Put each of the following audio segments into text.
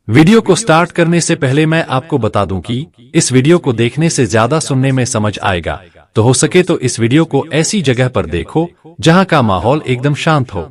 Video को start करने से पहले मैं आपको बता दूं कि इस वीडियो को देखने से ज्यादा सुनने में समझ आएगा, तो हो सके तो इस वीडियो को ऐसी जगह पर देखो जहां का माहौल एकदम शांत हो।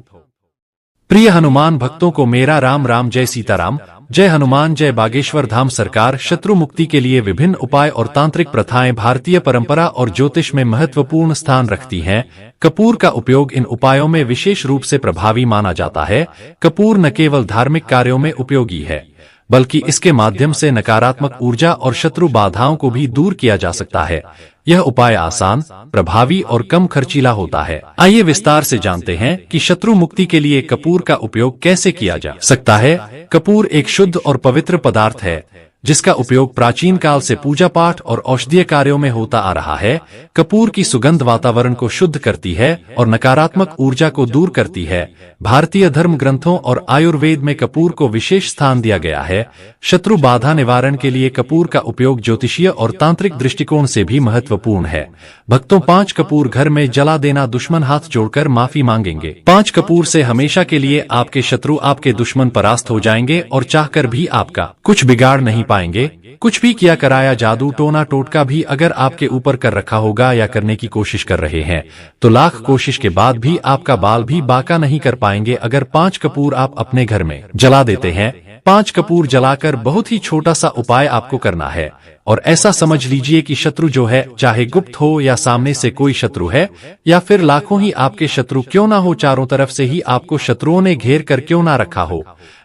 प्रिय हनुमान भक्तों को मेरा राम राम, जय सीताराम, जय हनुमान, जय बागेश्वर धाम। सरकार शत्रु मुक्ति के लिए विभिन्न उपाय और तांत्रिक प्रथाएं भारतीय परंपरा और ज्योतिष में महत्वपूर्ण स्थान रखती हैं। कपूर का उपयोग इन उपायों में विशेष रूप से प्रभावी माना जाता है। कपूर न केवल धार्मिक कार्यों में उपयोगी है, बल्कि इसके माध्यम से नकारात्मक ऊर्जा और शत्रु बाधाओं को भी दूर किया जा सकता है। यह उपाय आसान, प्रभावी और कम खर्चीला होता है। आइए विस्तार से जानते हैं कि शत्रु मुक्ति के लिए कपूर का उपयोग कैसे किया जा सकता है। कपूर एक शुद्ध और पवित्र पदार्थ है जिसका उपयोग प्राचीन काल से पूजा पाठ और औषधीय कार्यों में होता आ रहा है। कपूर की सुगंध वातावरण को शुद्ध करती है और नकारात्मक ऊर्जा को दूर करती है। भारतीय धर्म ग्रंथों और आयुर्वेद में कपूर को विशेष स्थान दिया गया है। शत्रु बाधा निवारण के लिए कपूर का उपयोग ज्योतिषीय और तांत्रिक दृष्टिकोण से भी महत्वपूर्ण है। भक्तों, 5 कपूर घर में जला देना, दुश्मन हाथ जोड़कर माफी मांगेंगे। 5 कपूर से हमेशा के लिए आपके शत्रु, आपके दुश्मन परास्त हो जाएंगे और चाहकर भी आपका कुछ बिगाड़ नहीं पाएंगे। कुछ भी किया कराया जादू टोना टोटका भी अगर आपके ऊपर कर रखा होगा या करने की कोशिश कर रहे हैं तो लाख कोशिश के बाद भी आपका बाल भी बाका नहीं कर पाएंगे। अगर 5 कपूर आप अपने घर में जला देते हैं, 5 कपूर जलाकर बहुत ही छोटा सा उपाय आपको करना है। और ऐसा समझ लीजिए कि शत्रु जो है, चाहे गुप्त हो या सामने से कोई शत्रु है या फिर लाखों ही आपके शत्रु क्यों ना हो, चारों तरफ से ही आपको शत्रुओं ने घेर कर क्यों ना रखा हो,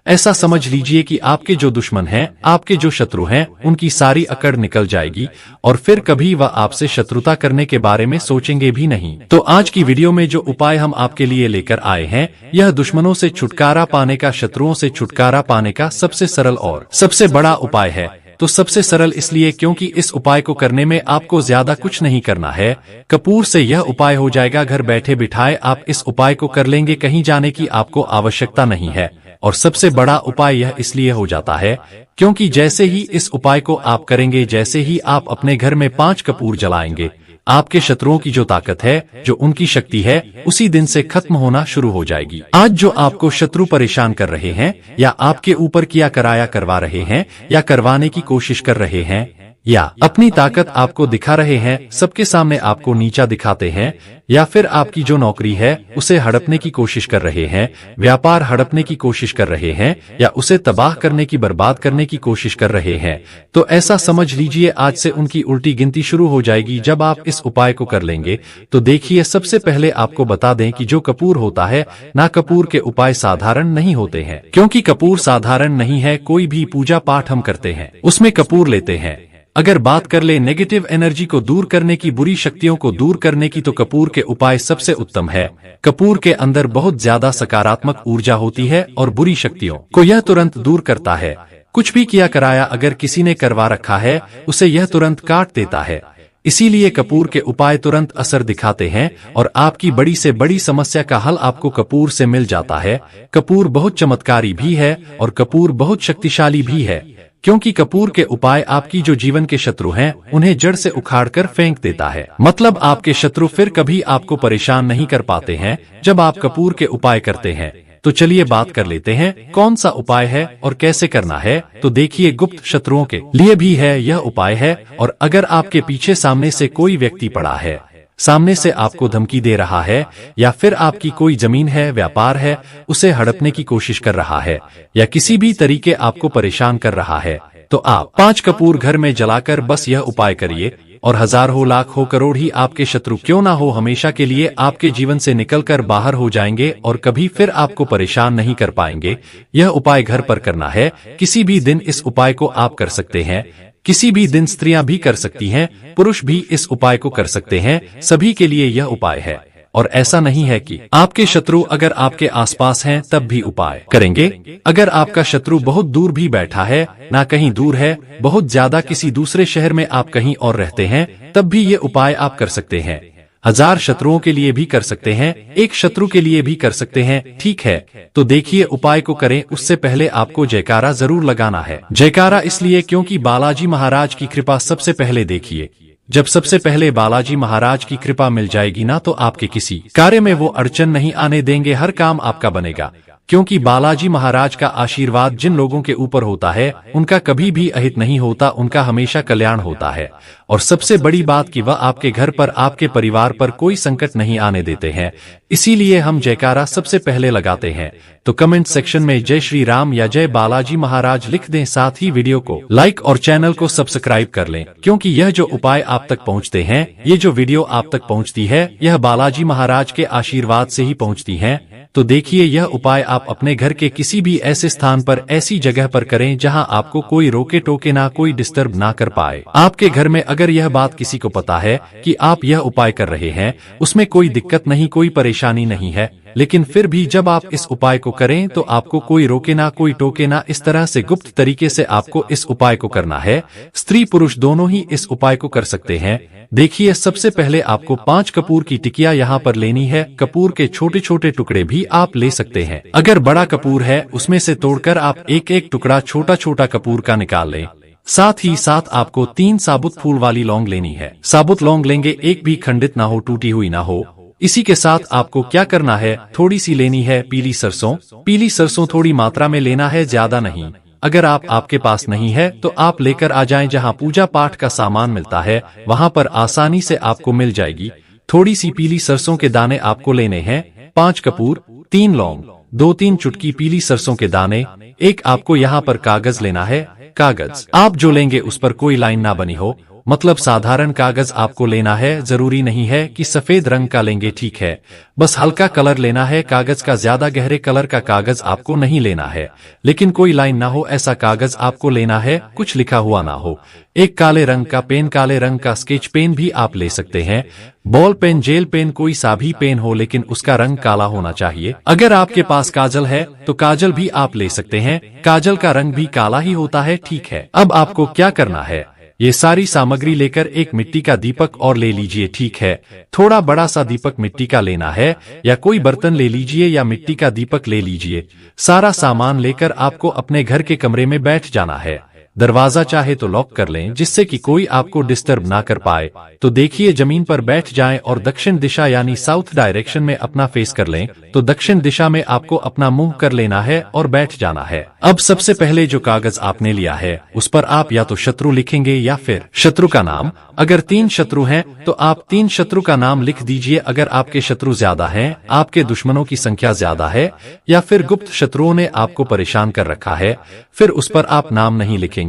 ऐसा समझ लीजिए कि आपके जो दुश्मन हैं, आपके जो शत्रु हैं, उनकी सारी अकड़ निकल जाएगी और फिर कभी वह आपसे शत्रुता करने के बारे में सोचेंगे भी नहीं। तो आज की वीडियो में जो उपाय हम आपके लिए लेकर आए हैं, यह दुश्मनों से छुटकारा पाने का, शत्रुओं से छुटकारा पाने का सबसे सरल और सबसे बड़ा उपाय है। तो सबसे सरल इसलिए क्योंकि इस उपाय को करने में आपको ज्यादा कुछ नहीं करना है। कपूर से यह उपाय हो जाएगा। घर बैठे बिठाए आप इस उपाय को कर लेंगे, कहीं जाने की आपको आवश्यकता नहीं है। और सबसे बड़ा उपाय यह इसलिए हो जाता है क्योंकि जैसे ही इस उपाय को आप करेंगे, जैसे ही आप अपने घर में 5 कपूर जलाएंगे, आपके शत्रुओं की जो ताकत है, जो उनकी शक्ति है, उसी दिन से खत्म होना शुरू हो जाएगी। आज जो आपको शत्रु परेशान कर रहे हैं या आपके ऊपर किया कराया करवा रहे हैं या करवाने की कोशिश कर रहे हैं या अपनी ताकत आपको दिखा रहे हैं, सबके सामने आपको नीचा दिखाते हैं, या फिर आपकी जो नौकरी है उसे हड़पने की कोशिश कर रहे हैं, व्यापार हड़पने की कोशिश कर रहे हैं या उसे तबाह करने की, बर्बाद करने की कोशिश कर रहे हैं, तो ऐसा समझ लीजिए आज से उनकी उल्टी गिनती शुरू हो जाएगी। जब आप इस उपाय को कर लेंगे तो देखिए, सबसे पहले आपको बता दें कि जो कपूर होता है ना, कपूर के उपाय साधारण नहीं होते हैं। क्योंकि कपूर साधारण नहीं है। कोई भी पूजा पाठ हम करते हैं उसमें कपूर लेते हैं। अगर बात कर ले नेगेटिव एनर्जी को दूर करने की, बुरी शक्तियों को दूर करने की, तो कपूर के उपाय सबसे उत्तम है। कपूर के अंदर बहुत ज्यादा सकारात्मक ऊर्जा होती है और बुरी शक्तियों को यह तुरंत दूर करता है। कुछ भी किया कराया अगर किसी ने करवा रखा है, उसे यह तुरंत काट देता है। इसीलिए कपूर के उपाय तुरंत असर दिखाते हैं और आपकी बड़ी से बड़ी समस्या का हल आपको कपूर से मिल जाता है। कपूर बहुत चमत्कारी भी है और कपूर बहुत शक्तिशाली भी है, क्योंकि कपूर के उपाय आपकी जो जीवन के शत्रु हैं उन्हें जड़ से उखाड़कर फेंक देता है। मतलब आपके शत्रु फिर कभी आपको परेशान नहीं कर पाते हैं जब आप कपूर के उपाय करते हैं। तो चलिए बात कर लेते हैं कौन सा उपाय है और कैसे करना है। तो देखिए, गुप्त शत्रुओं के लिए भी है यह उपाय है। और अगर आपके पीछे सामने से कोई व्यक्ति पड़ा है, सामने से आपको धमकी दे रहा है, या फिर आपकी कोई जमीन है, व्यापार है, उसे हड़पने की कोशिश कर रहा है, या किसी भी तरीके आपको परेशान कर रहा है, तो आप 5 कपूर घर में जलाकर बस यह उपाय करिए और 1000 हो, लाख हो, करोड़ ही आपके शत्रु क्यों ना हो, हमेशा के लिए आपके जीवन से निकलकर बाहर हो जाएंगे और कभी फिर आपको परेशान नहीं कर पाएंगे। यह उपाय घर पर करना है। किसी भी दिन इस उपाय को आप कर सकते हैं। किसी भी दिन स्त्रियां भी कर सकती हैं, पुरुष भी इस उपाय को कर सकते हैं। सभी के लिए यह उपाय है। और ऐसा नहीं है कि आपके शत्रु अगर आपके आसपास हैं तब भी उपाय करेंगे। अगर आपका शत्रु बहुत दूर भी बैठा है, ना कहीं दूर है, बहुत ज्यादा किसी दूसरे शहर में आप कहीं और रहते हैं, तब भी ये उपाय आप कर सकते हैं। 1000 शत्रुओं के लिए भी कर सकते हैं, एक शत्रु के लिए भी कर सकते हैं। ठीक है, तो देखिए उपाय को करें उससे पहले आपको जयकारा जरूर लगाना है। जयकारा इसलिए क्योंकि बालाजी महाराज की कृपा सबसे पहले देखिए। जब सबसे पहले बालाजी महाराज की कृपा मिल जाएगी ना, तो आपके किसी कार्य में वो अड़चन नहीं आने देंगे, हर काम आपका बनेगा। क्योंकि बालाजी महाराज का आशीर्वाद जिन लोगों के ऊपर होता है उनका कभी भी अहित नहीं होता, उनका हमेशा कल्याण होता है। और सबसे बड़ी बात कि वह आपके घर पर, आपके परिवार पर कोई संकट नहीं आने देते हैं। इसीलिए हम जयकारा सबसे पहले लगाते हैं। तो कमेंट सेक्शन में जय श्री राम या जय बालाजी महाराज लिख दें। साथ ही वीडियो को लाइक और चैनल को सब्सक्राइब कर लें, क्योंकि यह जो उपाय आप तक पहुंचते हैं, ये जो वीडियो आप तक पहुंचती है, यह बालाजी महाराज के आशीर्वाद से ही पहुंचती है। तो देखिए, यह उपाय आप अपने घर के किसी भी ऐसे स्थान पर, ऐसी जगह पर करें जहां आपको कोई रोके टोके ना, कोई डिस्टर्ब ना कर पाए। आपके घर में अगर यह बात किसी को पता है कि आप यह उपाय कर रहे हैं, उसमें कोई दिक्कत नहीं, कोई परेशानी नहीं है, लेकिन फिर भी जब आप इस उपाय को करें तो आपको कोई रोके ना, कोई टोके ना, इस तरह से गुप्त तरीके से आपको इस उपाय को करना है। स्त्री पुरुष दोनों ही इस उपाय को कर सकते हैं। देखिए, सबसे पहले आपको 5 कपूर की टिकिया यहाँ पर लेनी है। कपूर के छोटे छोटे टुकड़े भी आप ले सकते हैं। अगर बड़ा कपूर है, उसमें से तोड़कर आप एक एक टुकड़ा छोटा छोटा कपूर का निकाल लें। साथ ही साथ आपको 3 साबुत फूल वाली लौंग लेनी है। साबुत लौंग लेंगे, एक भी खंडित ना हो, टूटी हुई ना हो। इसी के साथ आपको क्या करना है, थोड़ी सी लेनी है पीली सरसों। पीली सरसों थोड़ी मात्रा में लेना है, ज्यादा नहीं। अगर आपके पास नहीं है तो आप लेकर आ जाएं, जहां पूजा पाठ का सामान मिलता है वहां पर आसानी से आपको मिल जाएगी। थोड़ी सी पीली सरसों के दाने आपको लेने हैं। 5 कपूर, 3 लौंग, 2-3 चुटकी पीली सरसों के दाने। एक आपको यहाँ पर कागज लेना है। कागज आप जो लेंगे उस पर कोई लाइन ना बनी हो, मतलब साधारण कागज आपको लेना है। जरूरी नहीं है कि सफेद रंग का लेंगे, ठीक है, बस हल्का कलर लेना है कागज का। ज्यादा गहरे कलर का कागज आपको नहीं लेना है, लेकिन कोई लाइन ना हो ऐसा कागज आपको लेना है, कुछ लिखा हुआ ना हो। एक काले रंग का पेन, काले रंग का स्केच पेन भी आप ले सकते हैं। बॉल पेन, जेल पेन, कोई सा भी पेन हो, लेकिन उसका रंग काला होना चाहिए। अगर आपके पास काजल है तो काजल भी आप ले सकते हैं, काजल का रंग भी काला ही होता है, ठीक है। अब आपको क्या करना है, ये सारी सामग्री लेकर एक मिट्टी का दीपक और ले लीजिए, ठीक है। थोड़ा बड़ा सा दीपक मिट्टी का लेना है, या कोई बर्तन ले लीजिए या मिट्टी का दीपक ले लीजिए। सारा सामान लेकर आपको अपने घर के कमरे में बैठ जाना है। दरवाजा चाहे तो लॉक कर लें, जिससे कि कोई आपको डिस्टर्ब ना कर पाए। तो देखिए, जमीन पर बैठ जाएं और दक्षिण दिशा यानी साउथ डायरेक्शन में अपना फेस कर लें। तो दक्षिण दिशा में आपको अपना मुंह कर लेना है और बैठ जाना है। अब सबसे पहले जो कागज आपने लिया है उस पर आप या तो शत्रु लिखेंगे या फिर शत्रु का नाम। अगर 3 शत्रु हैं तो आप 3 शत्रु का नाम लिख दीजिए। अगर आपके शत्रु ज्यादा हैं, आपके दुश्मनों की संख्या ज्यादा है, या फिर गुप्त शत्रुओं ने आपको परेशान कर रखा है, फिर उस पर आप नाम नहीं लिखेंगे।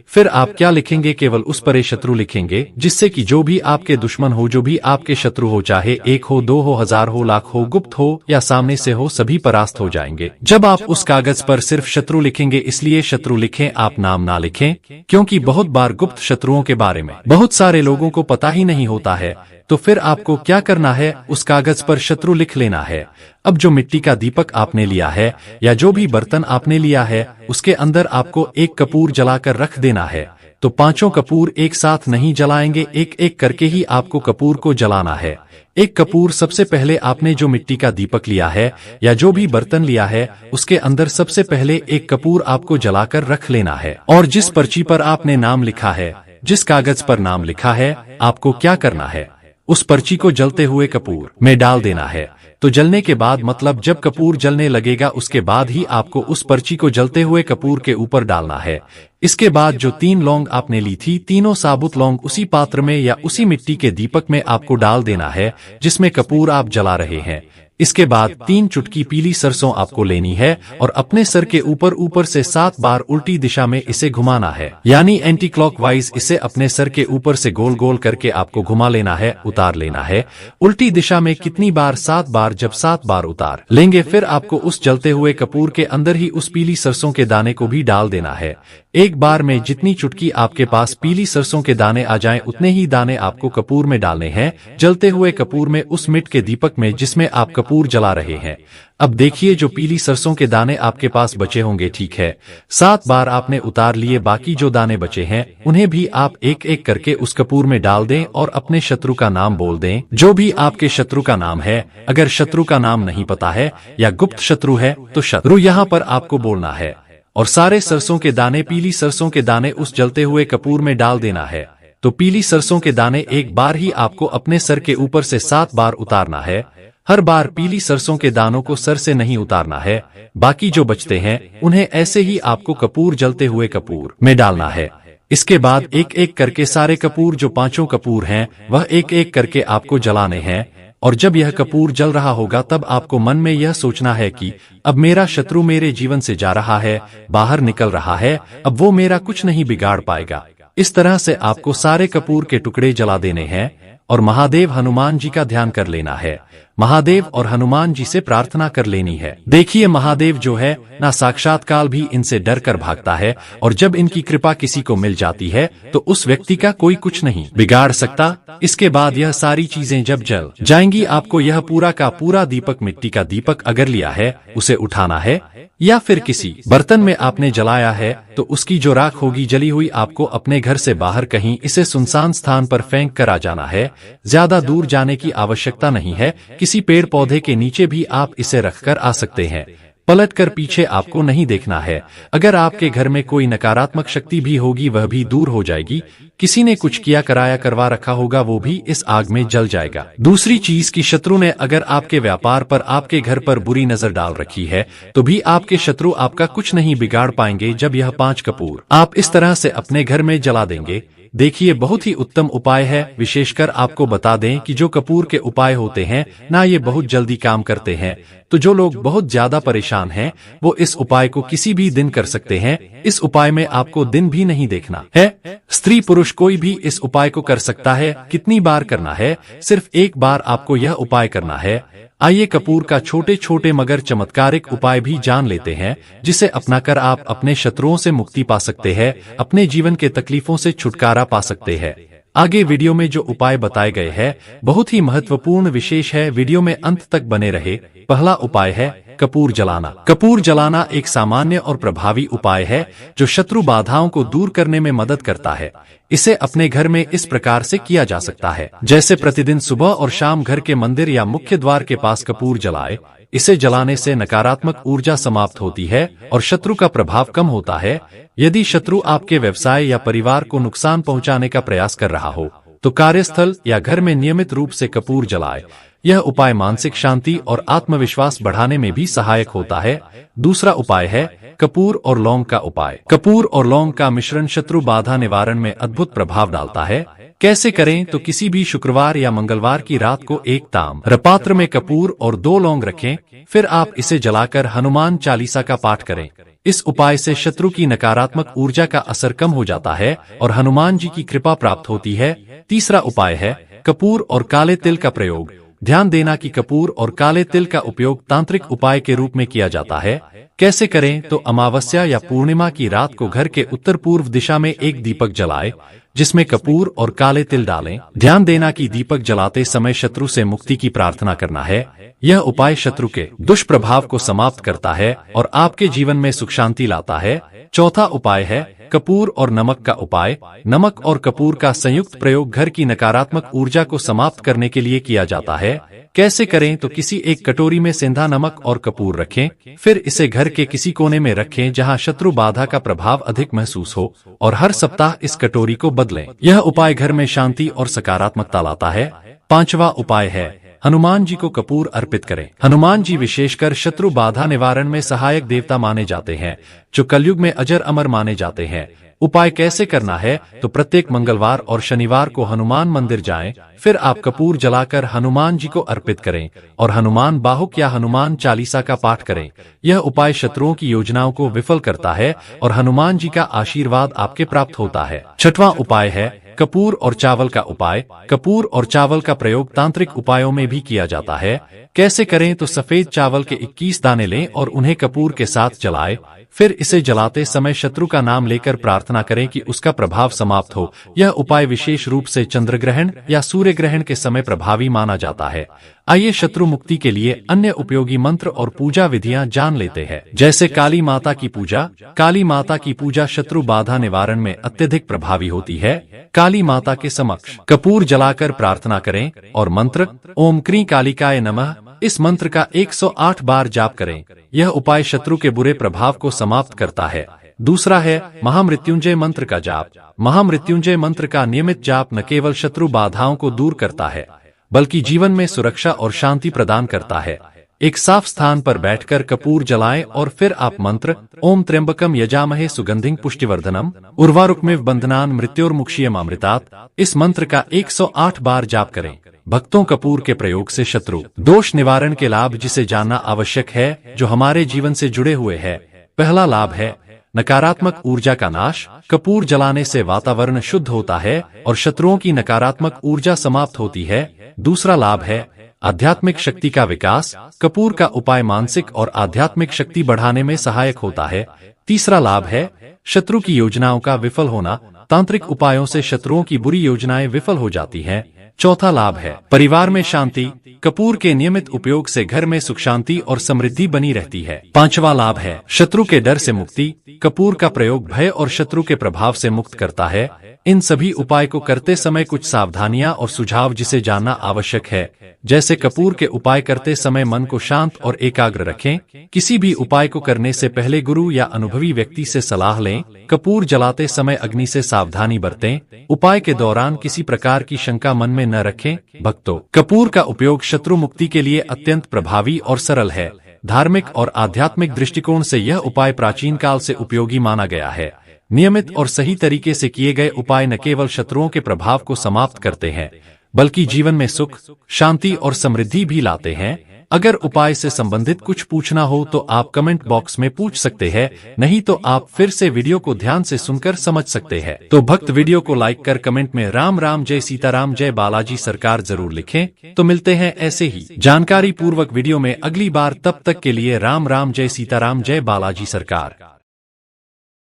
फिर आप क्या लिखेंगे, केवल उस पर शत्रु लिखेंगे, जिससे कि जो भी आपके दुश्मन हो, जो भी आपके शत्रु हो, चाहे 1 हो, 2 हो, 1000 हो, लाख हो, गुप्त हो या सामने से हो, सभी परास्त हो जाएंगे। जब आप उस कागज पर सिर्फ शत्रु लिखेंगे, इसलिए शत्रु लिखें, आप नाम ना लिखें, क्योंकि बहुत बार गुप्त शत्रुओं के बारे में बहुत सारे लोगों को पता ही नहीं होता है। तो फिर आपको क्या करना है, उस कागज पर शत्रु लिख लेना है। अब जो मिट्टी का दीपक आपने लिया है या जो भी बर्तन आपने लिया है, उसके अंदर आपको एक कपूर जलाकर रख देना है। तो 5 कपूर एक साथ नहीं जलाएंगे, एक एक करके ही आपको कपूर को जलाना है। एक कपूर सबसे पहले आपने जो मिट्टी का दीपक लिया है या जो भी बर्तन लिया है, उसके अंदर सबसे पहले एक कपूर आपको जलाकर रख लेना है। और जिस पर्ची पर आपने नाम लिखा है, जिस कागज पर नाम लिखा है, आपको क्या करना है, उस पर्ची को जलते हुए कपूर में डाल देना है। तो जलने के बाद, मतलब जब कपूर जलने लगेगा, उसके बाद ही आपको उस पर्ची को जलते हुए कपूर के ऊपर डालना है। इसके बाद जो 3 लौंग आपने ली थी, तीनों साबुत लौंग उसी पात्र में या उसी मिट्टी के दीपक में आपको डाल देना है जिसमें कपूर आप जला रहे हैं। इसके बाद 3 चुटकी पीली सरसों आपको लेनी है और अपने सर के ऊपर से 7 बार उल्टी दिशा में इसे घुमाना है, यानी एंटी क्लॉकवाइज इसे अपने सर के ऊपर से गोल गोल करके आपको घुमा लेना है, उतार लेना है। उल्टी दिशा में कितनी बार, 7 बार। जब 7 बार उतार लेंगे, फिर आपको उस जलते हुए कपूर के अंदर ही उस पीली सरसों के दाने को भी डाल देना है। एक बार में जितनी चुटकी आपके पास पीली सरसों के दाने आ जाएं, उतने ही दाने आपको कपूर में डालने हैं, जलते हुए कपूर में, उस मिट के दीपक में जिसमें आप कपूर जला रहे हैं। अब देखिए, जो पीली सरसों के दाने आपके पास बचे होंगे, ठीक है, 7 बार आपने उतार लिए। बाकी जो दाने बचे हैं उन्हें भी आप एक एक करके उस कपूर में डाल दें और अपने शत्रु का नाम बोल दें, जो भी आपके शत्रु का नाम है। अगर शत्रु का नाम नहीं पता है या गुप्त शत्रु है तो शत्रु यहाँ पर आपको बोलना है और सारे सरसों के दाने, पीली सरसों के दाने उस जलते हुए कपूर में डाल देना है। तो पीली सरसों के दाने एक बार ही आपको अपने सर के ऊपर से 7 बार उतारना है। हर बार पीली सरसों के दानों को सर से नहीं उतारना है, बाकी जो बचते हैं उन्हें ऐसे ही आपको कपूर जलते हुए कपूर में डालना है। इसके बाद एक एक करके सारे कपूर जो 5 कपूर हैं वह एक एक करके आपको जलाने हैं। और जब यह कपूर जल रहा होगा तब आपको मन में यह सोचना है कि अब मेरा शत्रु मेरे जीवन से जा रहा है, बाहर निकल रहा है, अब वो मेरा कुछ नहीं बिगाड़ पाएगा। इस तरह से आपको सारे कपूर के टुकड़े जला देने हैं और महादेव हनुमान जी का ध्यान कर लेना है। महादेव और हनुमान जी से प्रार्थना कर लेनी है। देखिए, महादेव जो है ना, साक्षात काल भी इनसे डर कर भागता है और जब इनकी कृपा किसी को मिल जाती है तो उस व्यक्ति का कोई कुछ नहीं बिगाड़ सकता। इसके बाद यह सारी चीजें जब जल जाएंगी, आपको यह पूरा का पूरा दीपक, मिट्टी का दीपक अगर लिया है उसे उठाना है, या फिर किसी बर्तन में आपने जलाया है तो उसकी जो राख होगी जली हुई, आपको अपने घर से बाहर कहीं इसे सुनसान स्थान पर फेंक कर आ जाना है। ज्यादा दूर जाने की आवश्यकता नहीं है, किसी पेड़ पौधे के नीचे भी आप इसे रखकर आ सकते हैं। पलट कर पीछे आपको नहीं देखना है। अगर आपके घर में कोई नकारात्मक शक्ति भी होगी वह भी दूर हो जाएगी। किसी ने कुछ किया कराया करवा रखा होगा वो भी इस आग में जल जाएगा। दूसरी चीज कि शत्रु ने अगर आपके व्यापार पर, आपके घर पर बुरी नजर डाल रखी है तो भी आपके शत्रु आपका कुछ नहीं बिगाड़ पाएंगे जब यह 5 कपूर आप इस तरह से अपने घर में जला देंगे। देखिए, बहुत ही उत्तम उपाय है। विशेषकर आपको बता दें कि जो कपूर के उपाय होते हैं ना, ये बहुत जल्दी काम करते हैं। तो जो लोग बहुत ज्यादा परेशान हैं वो इस उपाय को किसी भी दिन कर सकते हैं। इस उपाय में आपको दिन भी नहीं देखना है। स्त्री पुरुष कोई भी इस उपाय को कर सकता है। कितनी बार करना है? सिर्फ एक बार आपको यह उपाय करना है। आइए कपूर का छोटे छोटे मगर चमत्कारिक उपाय भी जान लेते हैं, जिसे अपनाकर आप अपने शत्रुओं से मुक्ति पा सकते हैं, अपने जीवन के तकलीफों से छुटकारा पा सकते हैं। आगे वीडियो में जो उपाय बताए गए हैं बहुत ही महत्वपूर्ण विशेष है, वीडियो में अंत तक बने रहे। पहला उपाय है कपूर जलाना। कपूर जलाना एक सामान्य और प्रभावी उपाय है जो शत्रु बाधाओं को दूर करने में मदद करता है। इसे अपने घर में इस प्रकार से किया जा सकता है, जैसे प्रतिदिन सुबह और शाम घर के मंदिर या मुख्य द्वार के पास कपूर जलाए। इसे जलाने से नकारात्मक ऊर्जा समाप्त होती है और शत्रु का प्रभाव कम होता है। यदि शत्रु आपके व्यवसाय या परिवार को नुकसान पहुंचाने का प्रयास कर रहा हो तो कार्यस्थल या घर में नियमित रूप से कपूर जलाए। यह उपाय मानसिक शांति और आत्मविश्वास बढ़ाने में भी सहायक होता है। दूसरा उपाय है कपूर और लौंग का उपाय। कपूर और लौंग का मिश्रण शत्रु बाधा निवारण में अद्भुत प्रभाव डालता है। कैसे करें? तो किसी भी शुक्रवार या मंगलवार की रात को एक ताम्र पात्र में कपूर और 2 लौंग रखें, फिर आप इसे जलाकर हनुमान चालीसा का पाठ करें। इस उपाय से शत्रु की नकारात्मक ऊर्जा का असर कम हो जाता है और हनुमान जी की कृपा प्राप्त होती है। तीसरा उपाय है कपूर और काले तिल का प्रयोग। ध्यान देना कि कपूर और काले तिल का उपयोग तांत्रिक उपाय के रूप में किया जाता है। कैसे करें? तो अमावस्या या पूर्णिमा की रात को घर के उत्तर पूर्व दिशा में एक दीपक जलाएं, जिसमें कपूर और काले तिल डालें। ध्यान देना कि दीपक जलाते समय शत्रु से मुक्ति की प्रार्थना करना है। यह उपाय शत्रु के दुष्प्रभाव को समाप्त करता है और आपके जीवन में सुख शांति लाता है। चौथा उपाय है कपूर और नमक का उपाय। नमक और कपूर का संयुक्त प्रयोग घर की नकारात्मक ऊर्जा को समाप्त करने के लिए किया जाता है। कैसे करें? तो किसी एक कटोरी में सेंधा नमक और कपूर रखें, फिर इसे घर के किसी कोने में रखें जहां शत्रु बाधा का प्रभाव अधिक महसूस हो, और हर सप्ताह इस कटोरी को बदलें। यह उपाय घर में शांति और सकारात्मकता लाता है। पांचवा उपाय है हनुमान जी को कपूर अर्पित करें। हनुमान जी विशेषकर शत्रु बाधा निवारण में सहायक देवता माने जाते हैं, जो कलयुग में अजर अमर माने जाते हैं। उपाय कैसे करना है? तो प्रत्येक मंगलवार और शनिवार को हनुमान मंदिर जाएं, फिर आप कपूर जलाकर हनुमान जी को अर्पित करें और हनुमान बाहुक या हनुमान चालीसा का पाठ करें। यह उपाय शत्रुओं की योजनाओं को विफल करता है और हनुमान जी का आशीर्वाद आपके प्राप्त होता है। छठवां उपाय है कपूर और चावल का उपाय। कपूर और चावल का प्रयोग तांत्रिक उपायों में भी किया जाता है। कैसे करें? तो सफेद चावल के 21 दाने लें और उन्हें कपूर के साथ जलाएं, फिर इसे जलाते समय शत्रु का नाम लेकर प्रार्थना करें कि उसका प्रभाव समाप्त हो। यह उपाय विशेष रूप से चंद्र ग्रहण या सूर्य ग्रहण के समय प्रभावी माना जाता है। आइए शत्रु मुक्ति के लिए अन्य उपयोगी मंत्र और पूजा विधियां जान लेते हैं, जैसे काली माता की पूजा। काली माता की पूजा शत्रु बाधा निवारण में अत्यधिक प्रभावी होती है। काली माता के समक्ष कपूर जलाकर प्रार्थना करें और मंत्र ओम क्रीं कालिकाय नमः, इस मंत्र का 108 बार जाप करें। यह उपाय शत्रु के बुरे प्रभाव को समाप्त करता है। दूसरा है महामृत्युंजय मंत्र का जाप। महामृत्युंजय मंत्र का नियमित जाप न केवल शत्रु बाधाओं को दूर करता है बल्कि जीवन में सुरक्षा और शांति प्रदान करता है। एक साफ स्थान पर बैठकर कपूर जलाएं और फिर आप मंत्र ओम त्र्यंबकम यजामहे सुगंधिं पुष्टिवर्धनम उर्वारुकमिव बंधनान मृत्योर्मुक्षीयमामृतात् इस मंत्र का 108 बार जाप करें। भक्तों, कपूर के प्रयोग से शत्रु दोष निवारण के लाभ जिसे जानना आवश्यक है, जो हमारे जीवन से जुड़े हुए हैं। पहला लाभ है नकारात्मक ऊर्जा का नाश। कपूर जलाने से वातावरण शुद्ध होता है और शत्रुओं की नकारात्मक ऊर्जा समाप्त होती है। दूसरा लाभ है आध्यात्मिक शक्ति का विकास। कपूर का उपाय मानसिक और आध्यात्मिक शक्ति बढ़ाने में सहायक होता है। तीसरा लाभ है शत्रु की योजनाओं का विफल होना। तांत्रिक उपायों से शत्रुओं की बुरी योजनाएं विफल हो जाती हैं। चौथा लाभ है परिवार में शांति। कपूर के नियमित उपयोग से घर में सुख शांति और समृद्धि बनी रहती है। पांचवा लाभ है शत्रु के डर से मुक्ति। कपूर का प्रयोग भय और शत्रु के प्रभाव से मुक्त करता है। इन सभी उपाय को करते समय कुछ सावधानियां और सुझाव जिसे जानना आवश्यक है, जैसे कपूर के उपाय करते समय मन को शांत और एकाग्र रखें। किसी भी उपाय को करने से पहले गुरु या अनुभवी व्यक्ति से सलाह लें। कपूर जलाते समय अग्नि से सावधानी बरतें। उपाय के दौरान किसी प्रकार की शंका मन में न रखें। भक्तों, कपूर का उपयोग शत्रु मुक्ति के लिए अत्यंत प्रभावी और सरल है। धार्मिक और आध्यात्मिक दृष्टिकोण से यह उपाय प्राचीन काल से उपयोगी माना गया है। नियमित और सही तरीके से किए गए उपाय न केवल शत्रुओं के प्रभाव को समाप्त करते हैं, बल्कि जीवन में सुख, शांति और समृद्धि भी लाते हैं। अगर उपाय से संबंधित कुछ पूछना हो तो आप कमेंट बॉक्स में पूछ सकते हैं, नहीं तो आप फिर से वीडियो को ध्यान से सुनकर समझ सकते हैं। तो भक्त, वीडियो को लाइक कर कमेंट में राम राम जय सीताराम जय बालाजी सरकार जरूर लिखें। तो मिलते हैं ऐसे ही जानकारी पूर्वक वीडियो में अगली बार। तब तक के लिए राम राम जय सीताराम जय बालाजी सरकार।